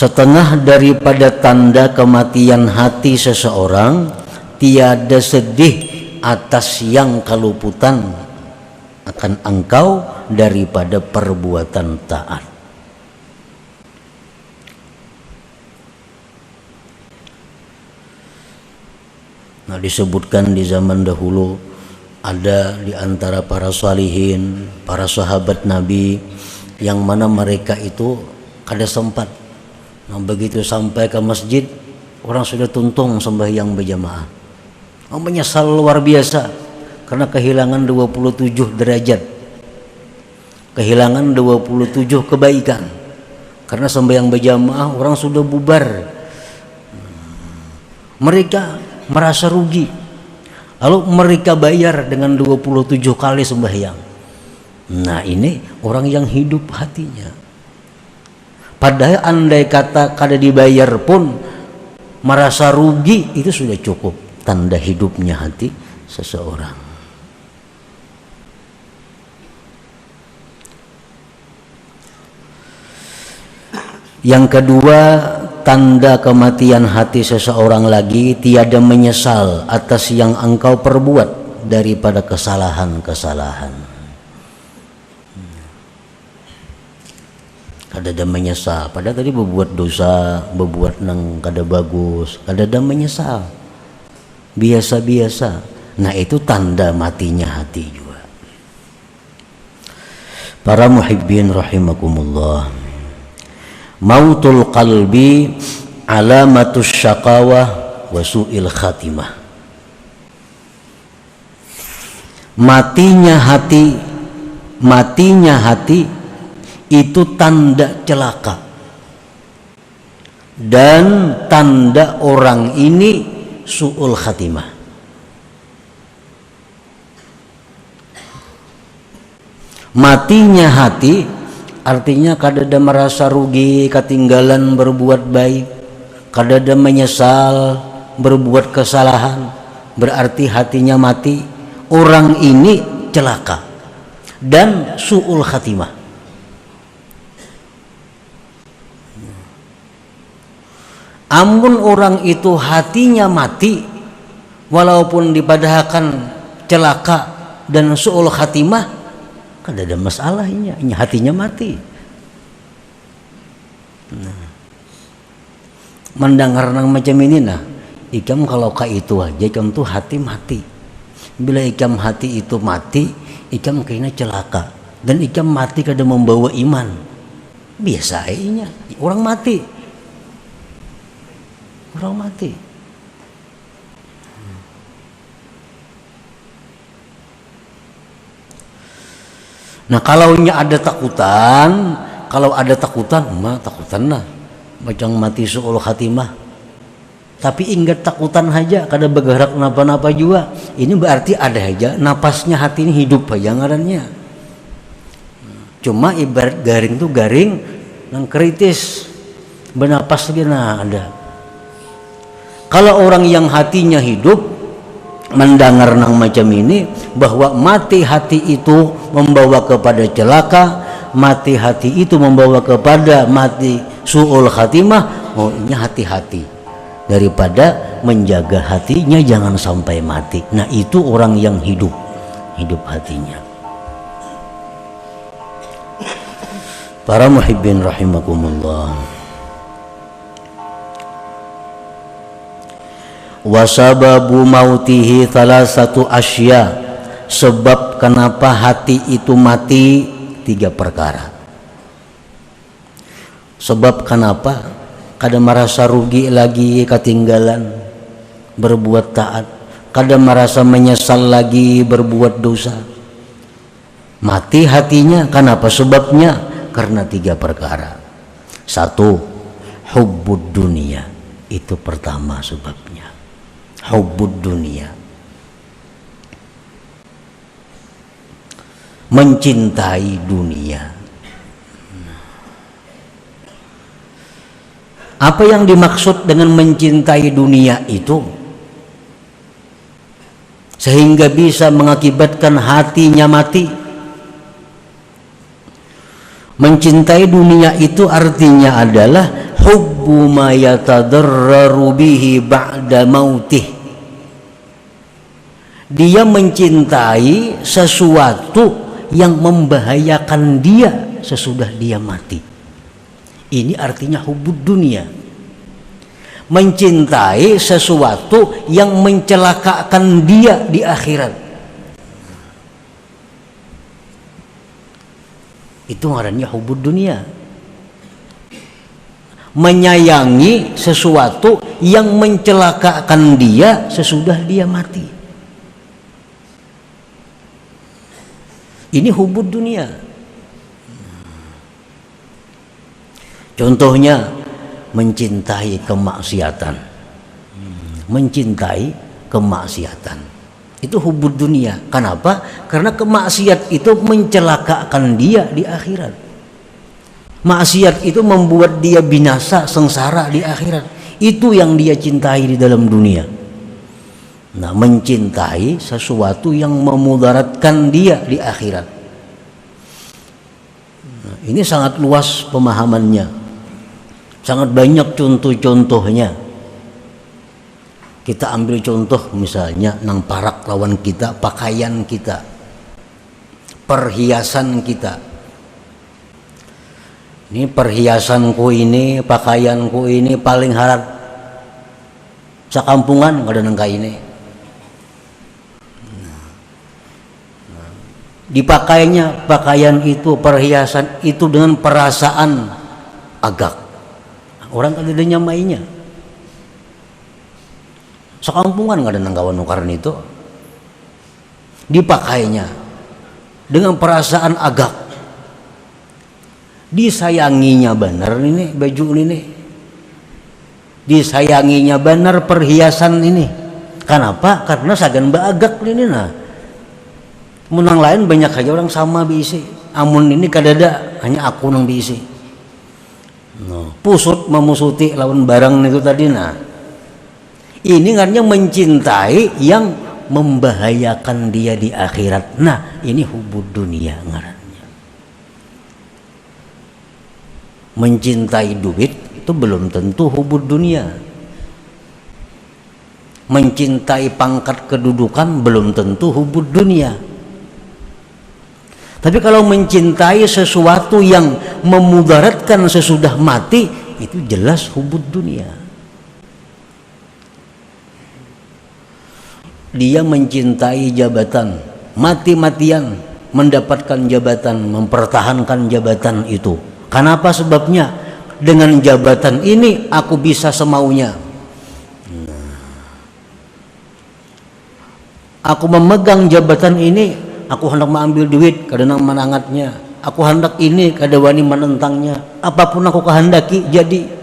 setengah daripada tanda kematian hati seseorang, tiada sedih atas yang keluputan akan engkau daripada perbuatan taat. Nah, disebutkan di zaman dahulu ada di antara para salihin, para sahabat Nabi yang mana mereka itu kada sempat. Nah, begitu sampai ke masjid, orang sudah tuntung sembahyang berjamaah. Menyesal luar biasa karena kehilangan 27 derajat, kehilangan 27 kebaikan karena sembahyang berjamaah orang sudah bubar. Mereka merasa rugi, lalu mereka bayar dengan 27 kali sembahyang. Nah, ini orang yang hidup hatinya. Padahal andai kata kada dibayar pun merasa rugi, itu sudah cukup tanda hidupnya hati seseorang. Yang kedua, tanda kematian hati seseorang lagi, tiada menyesal atas yang engkau perbuat daripada kesalahan-kesalahan. Kada ada menyesal, padahal tadi berbuat dosa, berbuat nang kada bagus, kada ada menyesal, biasa-biasa. Nah, itu tanda matinya hati juga. Para muhibbin rahimakumullah, mautul qalbi alamatus syaqawah wa su'il khatimah. Matinya hati itu tanda celaka dan tanda orang ini su'ul khatimah. Matinya hati artinya kada ada merasa rugi ketinggalan berbuat baik, kada ada menyesal berbuat kesalahan, berarti hatinya mati. Orang ini celaka dan su'ul khatimah. Amun orang itu hatinya mati, walaupun dipadahkan celaka dan su'ul khatimah, kan ada masalahnya, ini hatinya mati. Nah, mendengar nang macam ini, nah, ikam kalau ka itu aja, ikam tuh hati mati. Bila ikam hati itu mati, ikam kena celaka, dan ikam mati kada membawa iman. Biasa aja, orang mati. Orang mati. Nah, kalau ada takutan, takutan lah, macam mati su'ul khatimah. Tapi ingat takutan aja, kada bergerak napa-napa juga. Ini berarti ada aja napasnya hati ini hidup aja ngarannya. Cuma ibarat garing tuh garing yang kritis, bernapas lagi ada. Kalau orang yang hatinya hidup mendengar nang macam ini, bahwa mati hati itu membawa kepada celaka, mati hati itu membawa kepada mati su'ul khatimah, ini hati-hati daripada menjaga hatinya jangan sampai mati. Nah, itu orang yang hidup hatinya. Para muhibbin rahimakumullah, wasababu mautihi thalathatu asya, sebab kenapa hati itu mati 3 perkara. Sebab kenapa kada merasa rugi lagi ketinggalan berbuat taat, kada merasa menyesal lagi berbuat dosa. Mati hatinya, kenapa sebabnya? Karena 3 perkara. 1, hubbud dunia, itu pertama sebabnya. Hubbud dunia, mencintai dunia. Apa yang dimaksud dengan mencintai dunia itu? Sehingga bisa mengakibatkan hatinya mati. Mencintai dunia itu artinya adalah hubbu ma yatadarraru bihi ba'da mautih. Dia mencintai sesuatu yang membahayakan dia sesudah dia mati. Ini artinya hubbud dunia. Mencintai sesuatu yang mencelakakan dia di akhirat. Itu ngarannya hubbud dunia. Menyayangi sesuatu yang mencelakakan dia sesudah dia mati. Ini hubbud dunia. Contohnya mencintai kemaksiatan. Mencintai kemaksiatan. Itu hubbud dunia. Kenapa? Karena kemaksiat itu mencelakakan dia di akhirat. Maksiat itu membuat dia binasa, sengsara di akhirat. Itu yang dia cintai di dalam dunia. Nah, mencintai sesuatu yang memudaratkan dia di akhirat. Nah, ini sangat luas pemahamannya. Sangat banyak contoh-contohnya. Kita ambil contoh misalnya nang parak lawan kita, pakaian kita, perhiasan kita. Ini perhiasanku ini, pakaianku ini paling harap sakampungan kada nangka ini. Dipakainya pakaian itu, perhiasan itu dengan perasaan agak. Orang kada ada nyamainya. Sekampungan nggak ada nanggawan nukaran itu, dipakainya dengan perasaan agak, disayanginya benar ini baju ini, disayanginya benar perhiasan ini. Kenapa? Karena sagan baagak ini nah. Menang lain banyak aja orang sama bisi, amun ini kadada hanya aku nang bisi. No. Pusut memusuti lawan barang itu tadi nah. Ini artinya mencintai yang membahayakan dia di akhirat. Nah, ini hubbud dunia ngarannya. Mencintai duit itu belum tentu hubbud dunia. Mencintai pangkat kedudukan belum tentu hubbud dunia. Tapi kalau mencintai sesuatu yang memudaratkan sesudah mati, itu jelas hubbud dunia. Dia mencintai jabatan, mati-matian mendapatkan jabatan, mempertahankan jabatan itu. Kenapa sebabnya? Dengan jabatan ini aku bisa semaunya. Aku memegang jabatan ini, aku hendak mengambil duit, kadang menangatnya. Aku hendak ini, kada wani menentangnya. Apapun aku kehendaki jadi.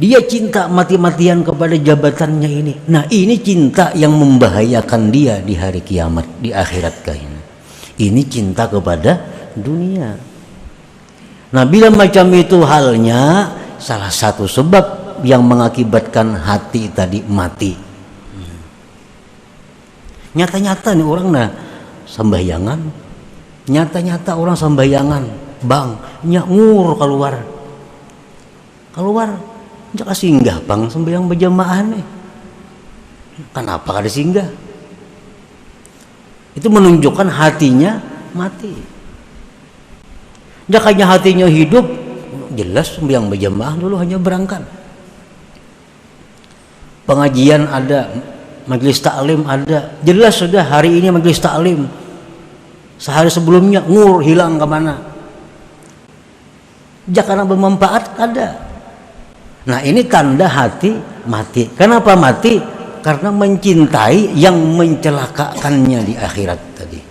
Dia cinta mati-matian kepada jabatannya ini. Nah, ini cinta yang membahayakan dia di hari kiamat, di akhirat kain. Ini cinta kepada dunia. Nah, bila macam itu halnya, salah satu sebab yang mengakibatkan hati tadi mati. Nyata-nyata nih orang nah sembahyangan. Nyata-nyata orang sembahyangan, bang, nyangur keluar. Jangan singgah bang sembahyang berjamaah nih. Kenapa kada singgah? Itu menunjukkan hatinya mati. Jakanya hatinya hidup, jelas sembahyang berjamaah dulu hanya berangkat. Pengajian ada, majelis taklim ada, jelas sudah hari ini majelis taklim. Sehari sebelumnya hilang kemana? Jakana bermanfaat kada. Nah, ini tanda hati mati. Kenapa mati? Karena mencintai yang mencelakakannya di akhirat tadi.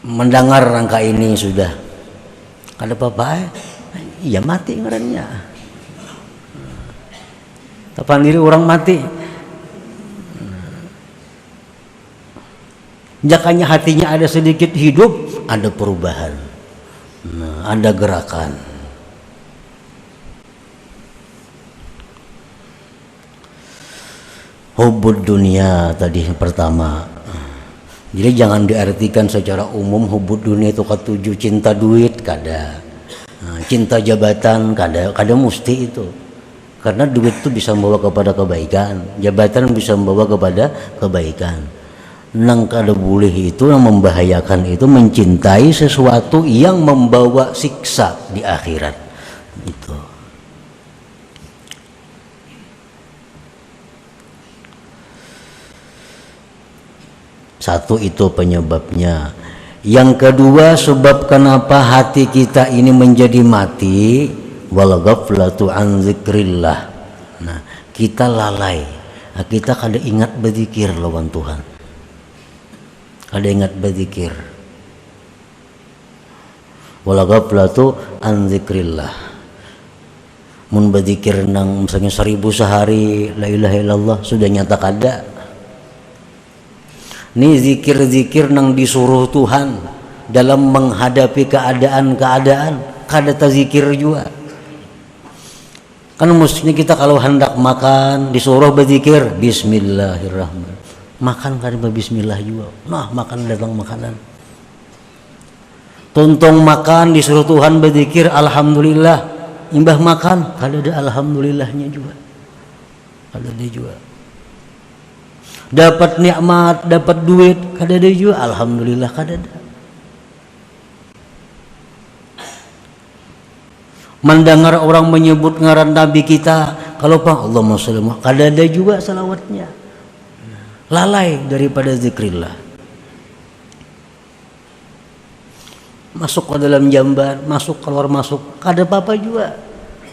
Mendengar rangka ini sudah kada apa-apa, iya mati ngarannya. Tapan diri orang mati. Jakanya hatinya ada sedikit hidup, ada perubahan, nah, ada gerakan. Hubud dunia tadi yang pertama. Jadi jangan diartikan secara umum hubud dunia itu ketujuh cinta duit, kada. Cinta jabatan, kada mesti itu. Karena duit itu bisa membawa kepada kebaikan, jabatan bisa membawa kepada kebaikan. Nang kada boleh itu, yang membahayakan itu mencintai sesuatu yang membawa siksa di akhirat. Itu. Satu itu penyebabnya. Yang kedua, sebab kenapa hati kita ini menjadi mati, wal ghaflatu an dzikrillah. Nah, kita lalai. Nah, kita kada ingat berzikir lawan Tuhan. Kada ingat berzikir. Wal ghaflatu an dzikrillah. Mun berzikir nang misalnya 1000 sehari, la ilaha illallah, sudah nyata kada. Ini zikir-zikir nang disuruh Tuhan dalam menghadapi keadaan-keadaan, kada tazikir juga. Kan mestinya kita kalau hendak makan disuruh berzikir bismillahirrahmanirrahim. Makan kada bismillah juga. Nah, makan datang makanan. Tuntung makan disuruh Tuhan berzikir alhamdulillah. Imbah makan kada ada alhamdulillahnya juga. Kada ada juga. Dapat nikmat, dapat duit, kada ada juga alhamdulillah, kada ada. Mendengar orang menyebut ngaran Nabi kita, kalau Pak Allahumma sholli, kada ada juga salawatnya. Lalai daripada zikrillah. Masuk ke dalam jamban, masuk keluar masuk, kada apa-apa juga.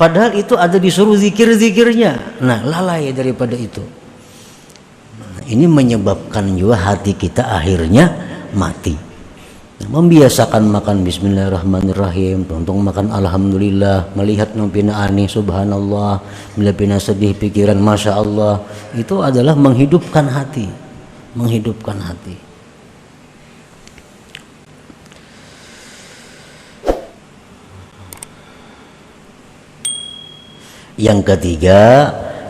Padahal itu ada disuruh zikir-zikirnya. Nah, lalai daripada itu. Ini menyebabkan juga hati kita akhirnya mati. Membiasakan makan bismillahirrahmanirrahim, tuntung makan alhamdulillah, melihat pina aneh subhanallah, melihat pina sedih pikiran masya Allah, itu adalah menghidupkan hati, menghidupkan hati. Yang ketiga,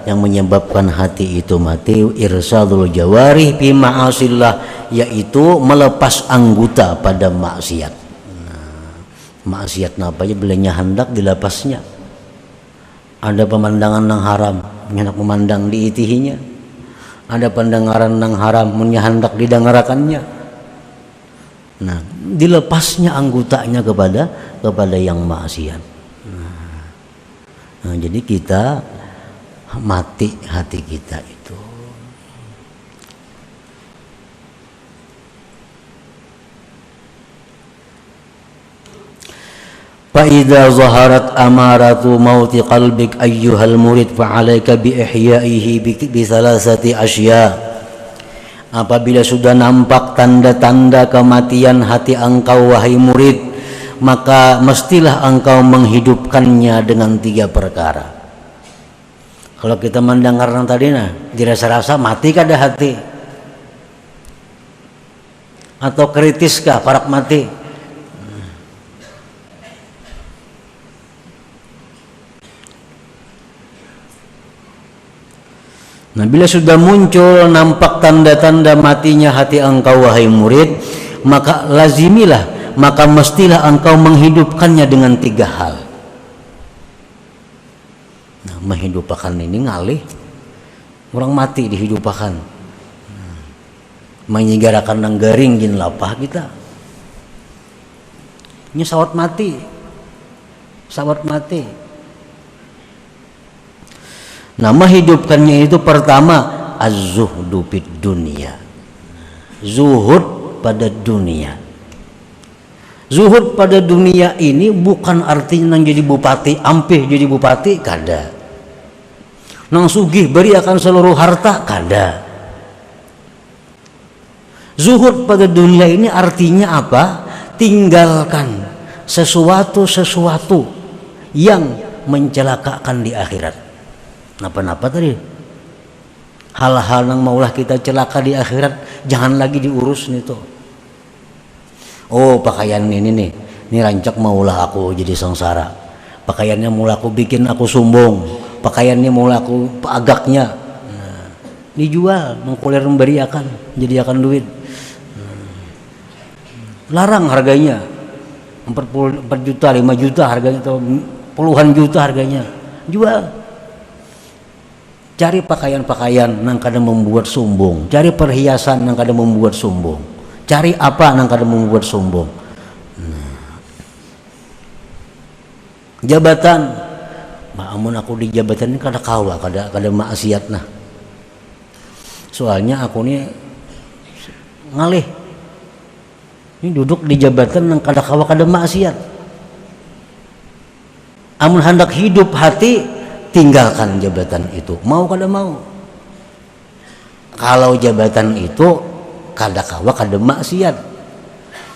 yang menyebabkan hati itu mati, irsadul jawarih fi ma'asillah, yaitu melepas anggota pada maksiat. Nah, maksiat apa aja belanya hendak dilepasnya. Ada pemandangan yang haram, hendak memandang diitihinya. Ada pendengaran yang haram, hendak didengarakannya. Nah, dilepasnya anggotanya kepada yang maksiat. Nah, jadi kita mati hati kita itu. Fa idza zaharat amaratu mauti qalbik ayyuhal murid fa 'alaika bi ihyaihi bi salasati asya. Apabila sudah nampak tanda-tanda kematian hati engkau wahai murid, maka mestilah engkau menghidupkannya dengan 3 perkara. Kalau kita mendengar yang tadi dirasa-rasa mati kada hati, atau kritis kah parak mati. Nah, bila sudah muncul nampak tanda-tanda matinya hati engkau wahai murid, maka lazimilah, maka mestilah engkau menghidupkannya dengan 3 hal. Menghidupkan ini ngalih orang mati dihidupkan, menyegarakan nang garing jin lapah kita ini sawat mati. Nah, menghidupkannya itu pertama az-zuhdu fid dunya, zuhud pada dunia. Zuhud pada dunia ini bukan artinya nang jadi bupati ampih jadi bupati, kada. Nang sugih beri akan seluruh harta, kada. Zuhud pada dunia ini artinya apa? Tinggalkan sesuatu yang mencelakakan di akhirat. Napa-napa tadi? Hal-hal yang maulah kita celaka di akhirat, jangan lagi diurus nih tuh. Oh, pakaian ini nih, ini rancak maulah aku jadi sengsara. Pakaiannya maulah aku bikin aku sombong. Pakaiannya maulah aku agaknya. Nah, dijual, mengkulir memberiakan, jadi akan duit. Larang harganya 4 juta, 5 juta harganya, atau puluhan juta harganya, jual. Cari pakaian-pakaian nang kada membuat sombong, cari perhiasan nang kada membuat sombong, cari apa nang kada membuat sombong. Jabatan, amun aku di jabatan ini kada kawa, kada maksiat nah. Soalnya aku ini ngalih, ini duduk di jabatan nang kada kawa kada maksiat. Amun hendak hidup hati, tinggalkan jabatan itu, mau kada mau. Kalau jabatan itu kada kawa kada maksiat.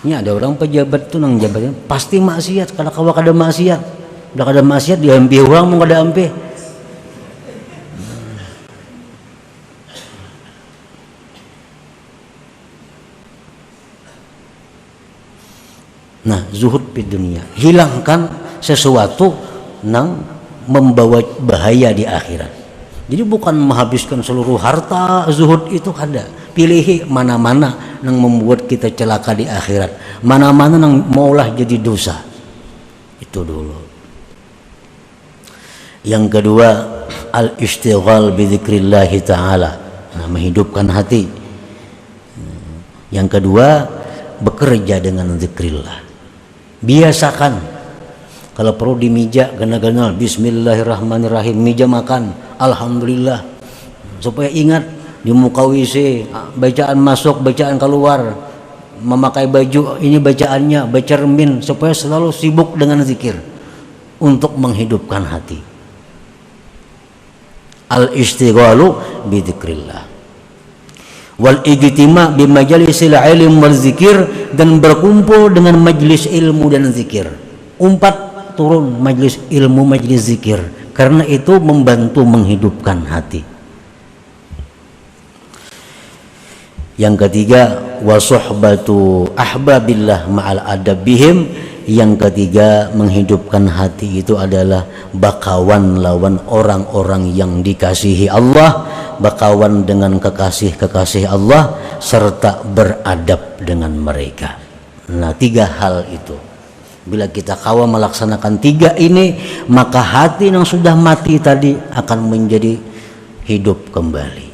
Ini ada orang pejabat tuh nang jabatan pasti maksiat, kada kawa kada maksiat. Udah kada maksiat diambil orang mau kada ampe. Nah, zuhud di dunia, hilangkan sesuatu nang membawa bahaya di akhirat. Jadi bukan menghabiskan seluruh harta, zuhud itu kada. Pilih mana-mana nang membuat kita celaka di akhirat, mana-mana nang maulah jadi dosa. Itu dulu. Yang kedua, al-istighal bi dzikrillah taala. Nah, menghidupkan hati. Yang kedua, bekerja dengan zikrillah. Biasakan kalau perlu di meja gana-gana bismillahirrahmanirrahim, meja makan alhamdulillah, supaya ingat di muka WC bacaan masuk bacaan keluar, memakai baju ini bacaannya, baca cermin, supaya selalu sibuk dengan zikir untuk menghidupkan hati. Al-istighalu bi dzikrillah wal ijtima' bi majalisil ilm wal zikir, dan berkumpul dengan majlis ilmu dan zikir. 4 turun majlis ilmu, majlis zikir, karena itu membantu menghidupkan hati. Yang ketiga, wa suhbatu ahbabillah ma'al adabihim. Yang ketiga, menghidupkan hati itu adalah bakawan lawan orang-orang yang dikasihi Allah, bakawan dengan kekasih-kekasih Allah, serta beradab dengan mereka. Nah, 3 hal itu, bila kita kawa melaksanakan 3 ini, maka hati yang sudah mati tadi akan menjadi hidup kembali.